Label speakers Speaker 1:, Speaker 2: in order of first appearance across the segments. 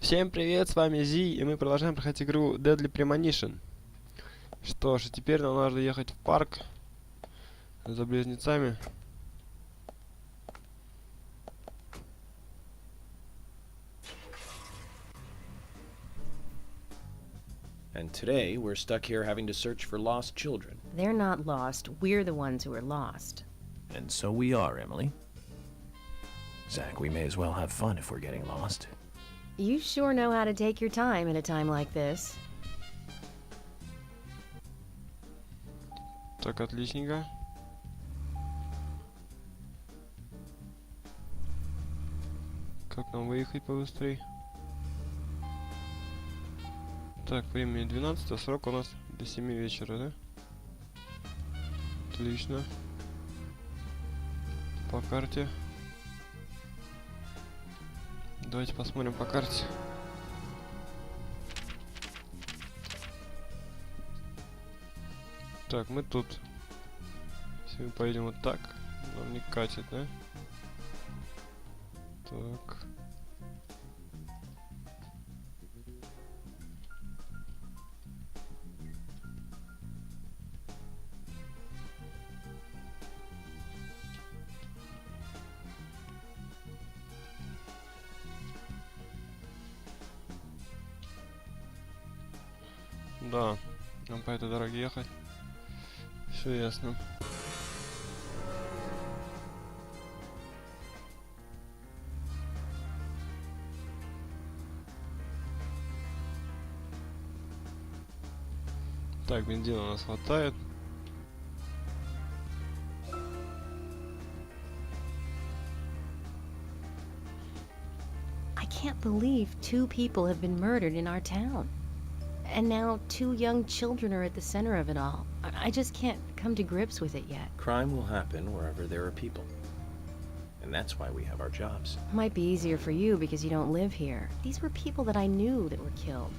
Speaker 1: Всем привет, с вами Зи, и мы продолжаем проходить игру Deadly Premonition. Что ж, теперь нам надо ехать в парк за близнецами.
Speaker 2: And today, we're stuck here having to search for lost children.
Speaker 3: They're not lost. We're the ones who are lost.
Speaker 4: And so we are, Emily. Zach, we may as well have fun if we're getting lost.
Speaker 3: You sure know how to take your time at a time like this.
Speaker 1: Так, отличненько. Как нам выехать побыстрей? Так, времени 12, а срок у нас до 7 вечера, да? Отлично. По карте. Давайте посмотрим по карте. Так, мы тут. Если мы поедем вот так, нам не катит, да? Так. Да, нам по этой дороге ехать. Все ясно. Так, бензина у нас хватает.
Speaker 3: I can't believe 2 people have been murdered in our town. And now 2 young children are at the center of it all. I just can't come to grips with it yet.
Speaker 2: Crime will happen wherever there are people. And that's why we have our jobs.
Speaker 3: Might be easier for you because you don't live here. These were people that I knew that were killed.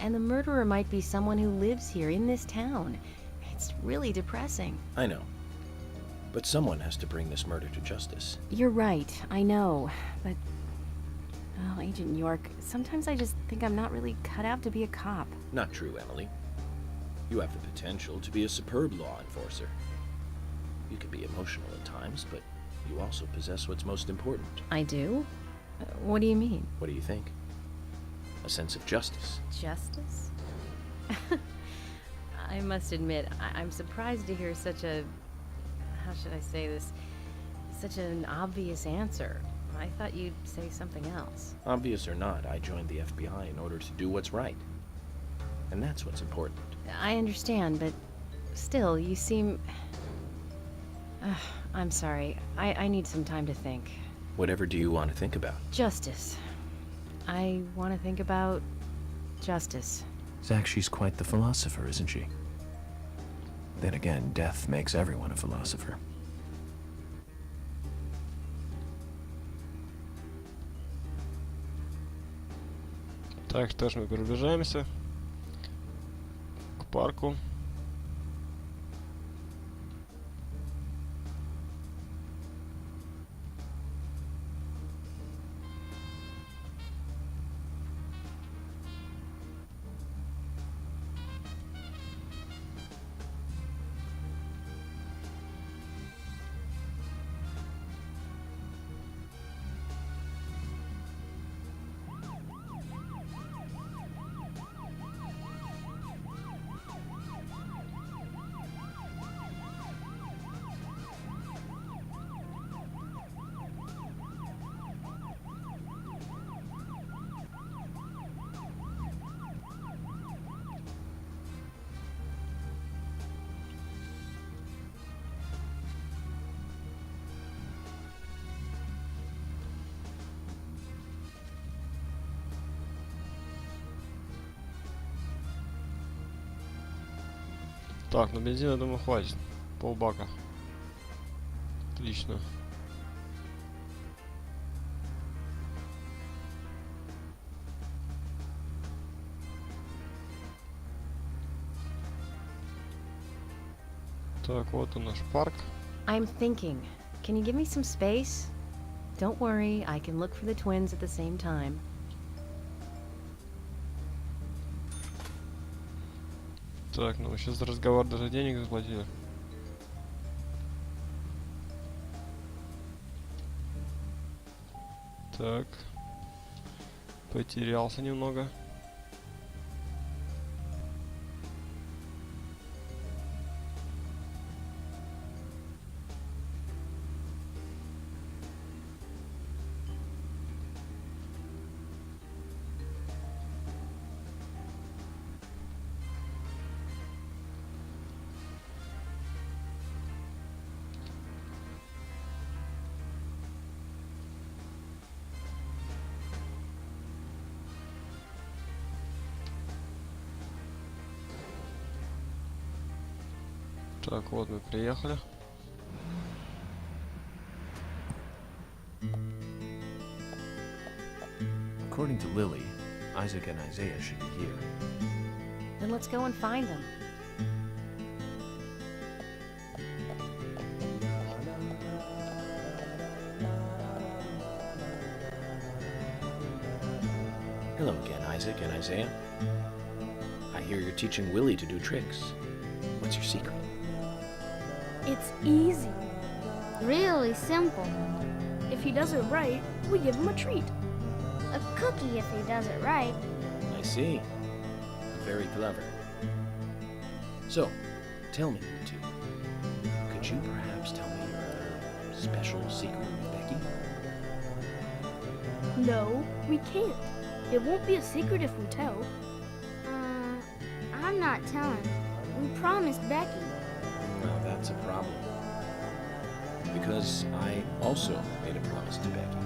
Speaker 3: And the murderer might be someone who lives here in this town. It's really depressing.
Speaker 2: I know. But someone has to bring this murder to justice.
Speaker 3: You're right, I know. But, oh, Agent York, sometimes I just think I'm not really cut out to be a cop.
Speaker 2: Not true, Emily. You have the potential to be a superb law enforcer. You can be emotional at times, but you also possess what's most important.
Speaker 3: I do? What do you mean?
Speaker 2: What do you think? A sense of justice.
Speaker 3: Justice? I must admit, I'm surprised to hear such a... how should I say this? Such an obvious answer. I thought you'd say something else.
Speaker 2: Obvious or not, I joined the FBI in order to do what's right. And that's what's important.
Speaker 3: I understand, but still, you seem... I'm sorry. I need some time to think.
Speaker 2: Whatever do you want to think about?
Speaker 3: Justice. I want to think about justice.
Speaker 4: Zach, she's quite the philosopher, isn't she? Then again, death makes everyone a philosopher.
Speaker 1: Так, что ж, мы приближаемся к парку. Так, ну бензина, думаю, хватит. Полбака. Отлично. Так, вот он наш парк.
Speaker 3: I'm thinking. Can you give me some space? Don't worry, I can look for the twins at the same time.
Speaker 1: Так, ну сейчас за разговор даже денег заплатили. Так. Потерялся немного. Так, вот мы приехали.
Speaker 4: According to Lily, Isaac and Isaiah should be here.
Speaker 3: Then let's go and find them.
Speaker 2: Hello again, Isaac and Isaiah. I hear you're teaching Willie to do tricks. What's your secret?
Speaker 5: It's easy.
Speaker 6: Really simple.
Speaker 5: If he does it right, we give him a treat.
Speaker 6: A cookie if he does it right.
Speaker 2: I see. Very clever. So, tell me, you two. Could you perhaps tell me your special secret with Becky?
Speaker 5: No, we can't. It won't be a secret if we tell.
Speaker 6: I'm not telling. We promised Becky.
Speaker 2: Well, that's a problem. Because I also made a promise to Becky.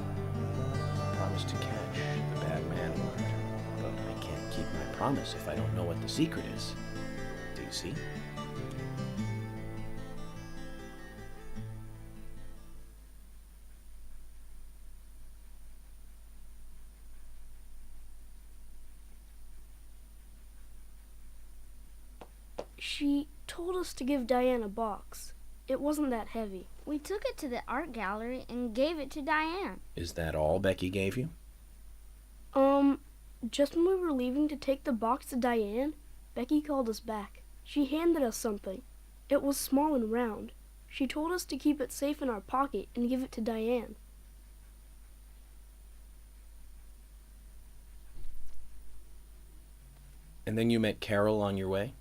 Speaker 2: I promised to catch the bad man word. But I can't keep my promise if I don't know what the secret is. Do you see?
Speaker 5: She told us to give Diane a box. It wasn't that heavy.
Speaker 6: We took it to the art gallery and gave it to Diane.
Speaker 2: Is that all Becky gave you?
Speaker 5: Just when we were leaving to take the box to Diane, Becky called us back. She handed us something. It was small and round. She told us to keep it safe in our pocket and give it to Diane.
Speaker 2: And then you met Carol on your way?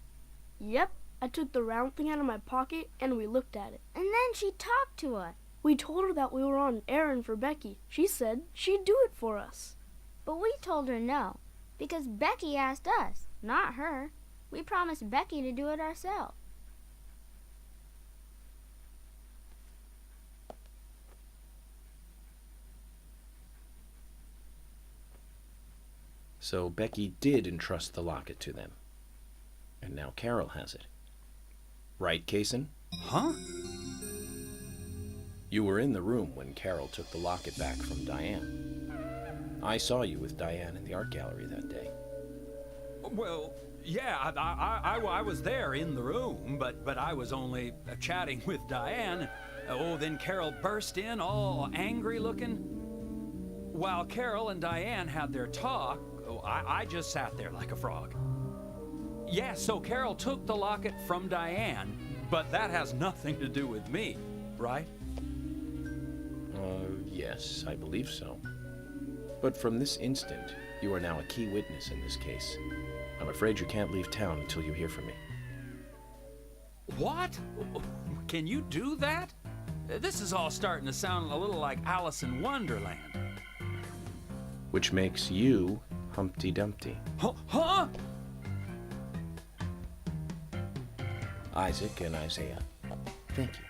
Speaker 5: Yep, I took the round thing out of my pocket and we looked at it.
Speaker 6: And then she talked to us.
Speaker 5: We told her that we were on an errand for Becky. She said she'd do it for us.
Speaker 6: But we told her no, because Becky asked us, not her. We promised Becky to do it ourselves.
Speaker 2: So Becky did entrust the locket to them. And now Carol has it. Right, Kaysen?
Speaker 7: Huh?
Speaker 2: You were in the room when Carol took the locket back from Diane. I saw you with Diane in the art gallery that day.
Speaker 7: Well, yeah, I was there in the room, but I was only chatting with Diane. Oh, then Carol burst in, all angry looking. While Carol and Diane had their talk, I just sat there like a frog. Yeah, so Carol took the locket from Diane, but that has nothing to do with me, right?
Speaker 2: Yes, I believe so. But from this instant, you are now a key witness in this case. I'm afraid you can't leave town until you hear from me.
Speaker 7: What? Can you do that? This is all starting to sound a little like Alice in Wonderland.
Speaker 2: Which makes you Humpty Dumpty.
Speaker 7: Huh?
Speaker 2: Isaac and Isaiah, thank you.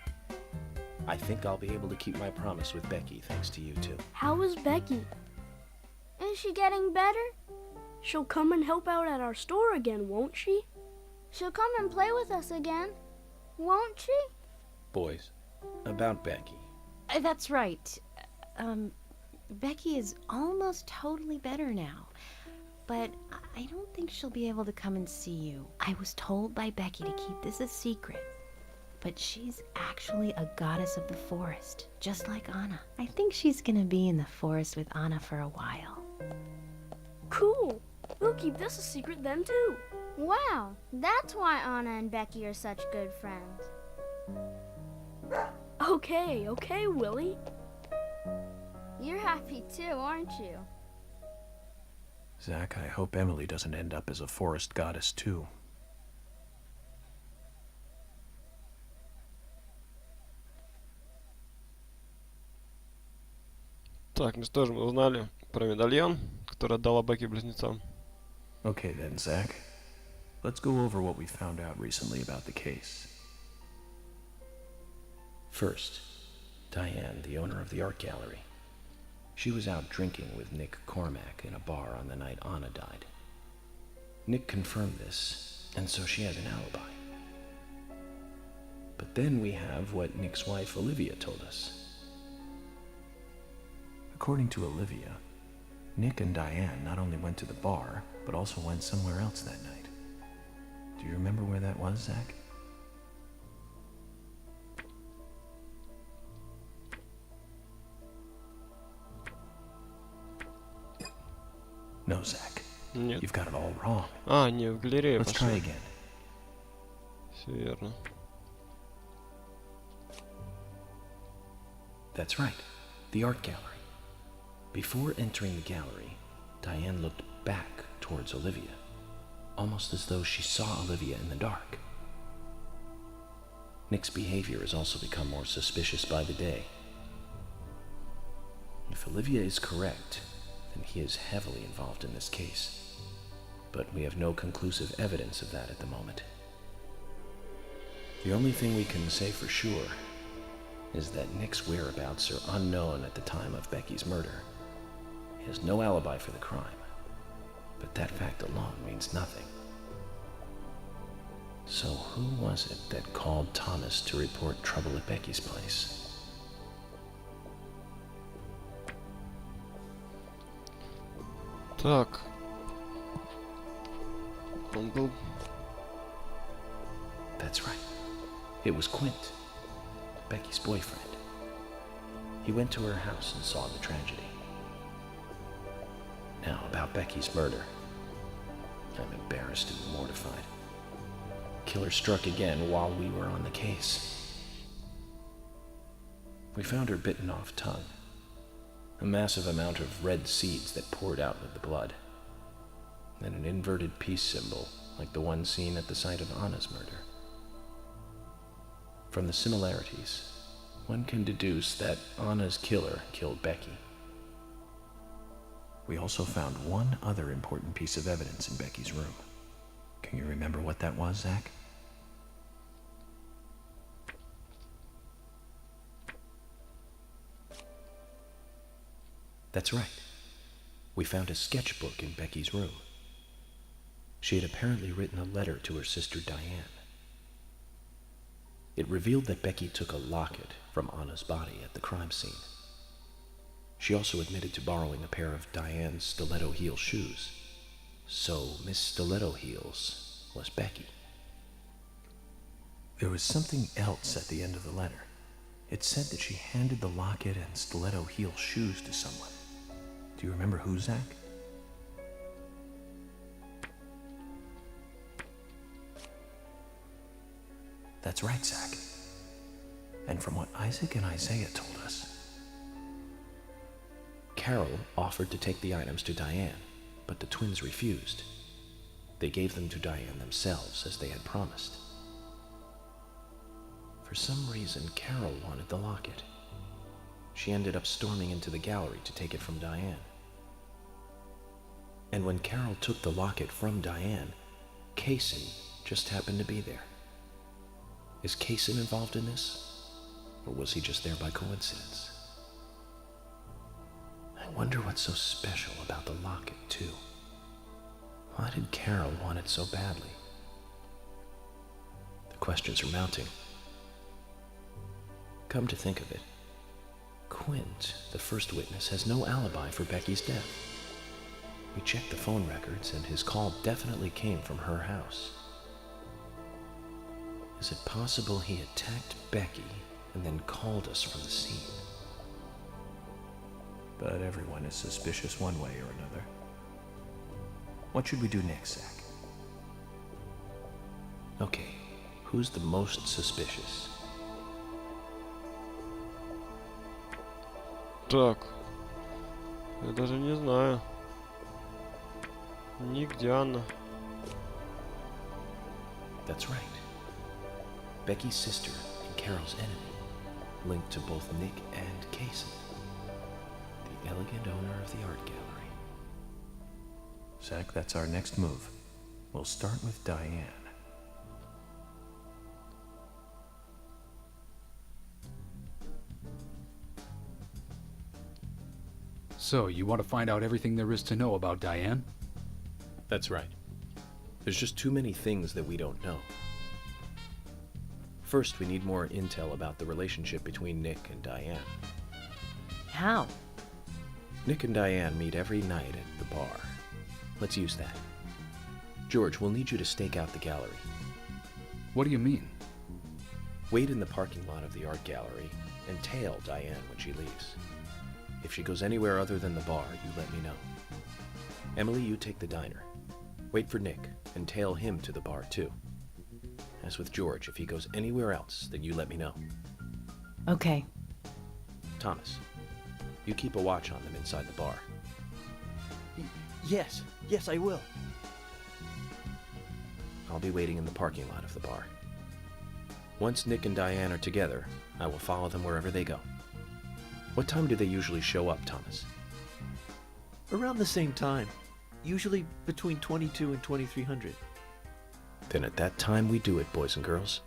Speaker 2: I think I'll be able to keep my promise with Becky thanks to you two.
Speaker 5: How is Becky?
Speaker 6: Is she getting better?
Speaker 5: She'll come and help out at our store again, won't she?
Speaker 6: She'll come and play with us again, won't she?
Speaker 2: Boys, about Becky.
Speaker 3: That's right. Becky is almost totally better now. But I don't think she'll be able to come and see you. I was told by Becky to keep this a secret. But she's actually a goddess of the forest, just like Anna. I think she's gonna be in the forest with Anna for a while.
Speaker 5: Cool. We'll keep this a secret then, too.
Speaker 6: Wow, that's why Anna and Becky are such good friends.
Speaker 5: Okay, Willie.
Speaker 6: You're happy too, aren't you?
Speaker 4: Zach, I hope Emily doesn't end up as a forest goddess too.
Speaker 1: Так, ну что же, мы узнали про медальон, который отдала Бекки близнецам.
Speaker 4: Okay then, Zach. Let's go over what we found out recently about the case.
Speaker 2: First, Diane, the owner of the art gallery. She was out drinking with Nick Cormack in a bar on the night Anna died. Nick confirmed this, and so she has an alibi. But then we have what Nick's wife Olivia told us.
Speaker 4: According to Olivia, Nick and Diane not only went to the bar, but also went somewhere else that night. Do you remember where that was, Zach? No, Zach.
Speaker 1: Нет.
Speaker 4: You've got it all wrong.
Speaker 1: А, не, в галерее
Speaker 4: Let's
Speaker 1: пошли.
Speaker 4: try again.
Speaker 1: Все верно.
Speaker 2: That's right, the art gallery. Before entering the gallery, Diane looked back towards Olivia, almost as though she saw Olivia in the dark. Nick's behavior has also become more suspicious by the day. If Olivia is correct, then he is heavily involved in this case. But we have no conclusive evidence of that at the moment. The only thing we can say for sure is that Nick's whereabouts are unknown at the time of Becky's murder. He has no alibi for the crime, but that fact alone means nothing. So who was it that called Thomas to report trouble at Becky's place?
Speaker 1: Так. Он был...
Speaker 2: That's right. It was Quint, Becky's boyfriend. He went to her house and saw the tragedy. Now, about Becky's murder. I'm embarrassed and mortified. Killer struck again while we were on the case. We found her bitten off tongue. A massive amount of red seeds that poured out with the blood. And an inverted peace symbol, like the one seen at the site of Anna's murder. From the similarities, one can deduce that Anna's killer killed Becky.
Speaker 4: We also found one other important piece of evidence in Becky's room. Can you remember what that was, Zach?
Speaker 2: That's right. We found a sketchbook in Becky's room. She had apparently written a letter to her sister Diane. It revealed that Becky took a locket from Anna's body at the crime scene. She also admitted to borrowing a pair of Diane's stiletto heel shoes. So Miss Stiletto Heels was Becky.
Speaker 4: There was something else at the end of the letter. It said that she handed the locket and stiletto heel shoes to someone. Do you remember who, Zach? That's right, Zach. And from what Isaac and Isaiah told us,
Speaker 2: Carol offered to take the items to Diane, but the twins refused. They gave them to Diane themselves, as they had promised. For some reason, Carol wanted the locket. She ended up storming into the gallery to take it from Diane. And when Carol took the locket from Diane, Kaysen just happened to be there. Is Kaysen involved in this? Or was he just there by coincidence? I wonder what's so special about the locket, too. Why did Carol want it so badly? The questions are mounting. Come to think of it, Quint, the first witness, has no alibi for Becky's death. We checked the phone records, and his call definitely came from her house. Is it possible he attacked Becky and then called us from the scene?
Speaker 4: but everyone is suspicious one way or another. What should we do next, Zach?
Speaker 2: Okay, who's the most suspicious?
Speaker 1: Так. Я даже не знаю. Ник, Диана.
Speaker 2: That's right. Becky's sister and Carol's enemy, linked to both Nick and Casey, the elegant owner of the art gallery.
Speaker 4: Zach, that's our next move. We'll start with Diane.
Speaker 7: So, you want to find out everything there is to know about Diane?
Speaker 2: That's right. There's just too many things that we don't know. First, we need more intel about the relationship between Nick and Diane.
Speaker 3: How?
Speaker 2: Nick and Diane meet every night at the bar. Let's use that. George, we'll need you to stake out the gallery.
Speaker 7: What do you mean?
Speaker 2: Wait in the parking lot of the art gallery and tail Diane when she leaves. If she goes anywhere other than the bar, you let me know. Emily, you take the diner. Wait for Nick and tail him to the bar too. As with George, if he goes anywhere else, then you let me know.
Speaker 3: Okay.
Speaker 2: Thomas, you keep a watch on them inside the bar.
Speaker 8: Yes, I will.
Speaker 2: I'll be waiting in the parking lot of the bar. Once Nick and Diane are together, I will follow them wherever they go. What time do they usually show up, Thomas?
Speaker 8: Around the same time. Usually between 22 and 2300.
Speaker 2: Then at that time we do it, boys and girls.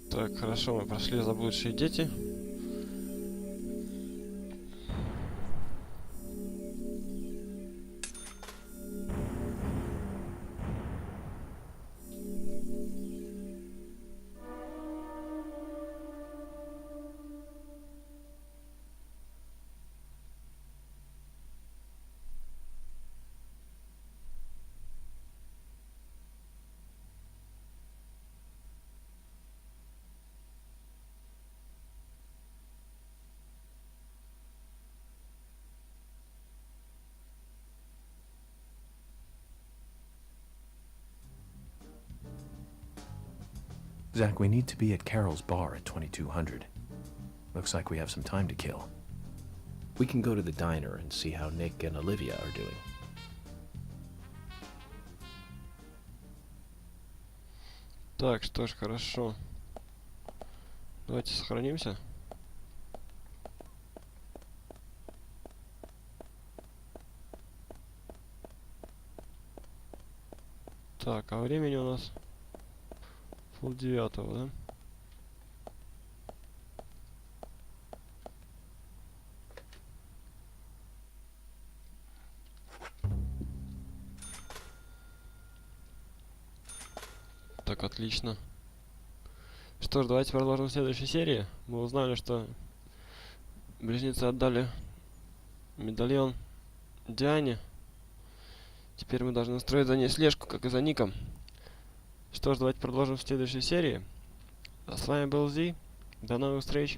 Speaker 1: Так, хорошо, мы прошли заблудшие дети.
Speaker 4: Zach, we need to be at Carol's bar at 2200. Looks like we have some time to kill.
Speaker 2: We can go to the diner and see how Nick and Olivia are doing.
Speaker 1: Так, что ж, хорошо. Давайте сохранимся. Так, а времени у нас 8:30, да? Так, отлично. Что ж, давайте продолжим в следующей серии. Мы узнали, что близнецы отдали медальон Диане. Теперь мы должны устроить за ней слежку, как и за Ником. Что ж, давайте продолжим в следующей серии. А с вами был Зи. До новых встреч.